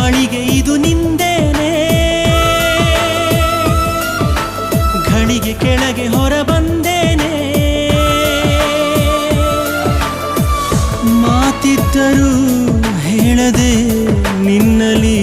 ಮಾಳಿಗೆ ಇದು ನಿಂದೇನೆ, ಘಳಿಗೆ ಕೆಳಗೆ ಹೊರ ಬಂದೇನೆ. ಮಾತಿದ್ದರೂ ಹೇಳದೆ ನಿನ್ನಲಿ